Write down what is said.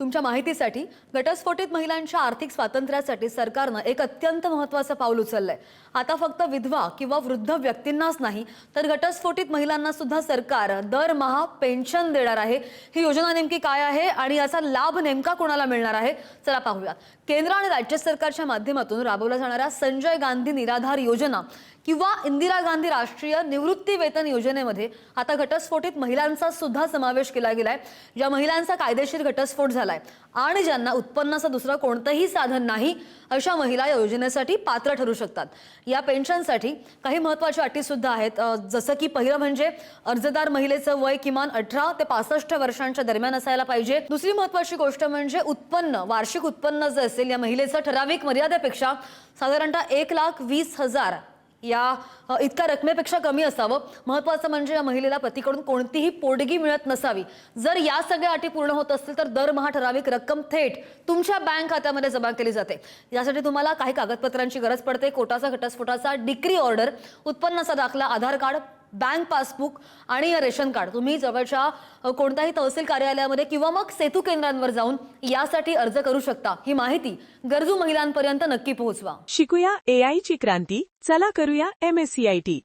तुमच्या माहितीसाठी घटस्फोटित महिलांच्या आर्थिक स्वातंत्र्यासाठी सरकारनं एक अत्यंत महत्त्वाचं पाऊल उचललंय। आता फक्त विधवा किंवा वृद्ध व्यक्तींनाच नाही तर घटस्फोटित महिलांना सुद्धा सरकार दरमहा पेन्शन देणार आहे। ही योजना नेमकी काय आहे आणि याचा लाभ नेमका कोणाला मिळणार आहे, चला पाहूया। केंद्र आणि राज्य सरकारच्या माध्यमातून राबवल्या जाणाऱ्या संजय गांधी निराधार योजना किंवा इंदिरा गांधी राष्ट्रीय निवृत्ती वेतन योजनेमध्ये आता घटस्फोटित महिलांचा सुद्धा समावेश केला गेलाय। ज्या महिलांचा कायदेशीर घटस्फोट झालाय आणि ज्यांना उत्पन्नाचं दुसरं कोणतंही साधन नाही अशा महिला या योजनेसाठी पात्र ठरू शकतात। या पेन्शनसाठी काही महत्त्वाच्या अटी सुद्धा आहेत, जसं की पहिलं म्हणजे अर्जदार महिलेचं वय किमान 18 ते 65 वर्षांच्या दरम्यान असायला पाहिजे। दुसरी महत्त्वाची गोष्ट म्हणजे उत्पन्न, वार्षिक उत्पन्न जे असेल या महिलेचं ठराविक मर्यादेपेक्षा साधारणतः 1,20,000 या इतक्या रकमेपेक्षा कमी असावं। महत्त्वाचं म्हणजे या महिलेला पतीकडून कोणतीही पोटगी मिळत नसावी। जर या सगळ्या अटी पूर्ण होत असतील तर दरमहा ठराविक रक्कम थेट तुमच्या बँक खात्यामध्ये जमा केली जाते। यासाठी तुम्हाला काही कागदपत्रांची गरज पडते। कोटाचा घटस्फोटाचा डिक्री ऑर्डर, उत्पन्नाचा दाखला, आधार कार्ड, बँक पासबुक आणि रेशन कार्ड तुम्ही जवळच्या कोणत्याही तहसील कार्यालयामध्ये किंवा मग सेतू केंद्रांवर जाऊन यासाठी अर्ज करू शकता। ही माहिती गरजू महिलांपर्यंत नक्की पोहोचवा। शिकूया AI ची क्रांती, चला करूया MSCIT।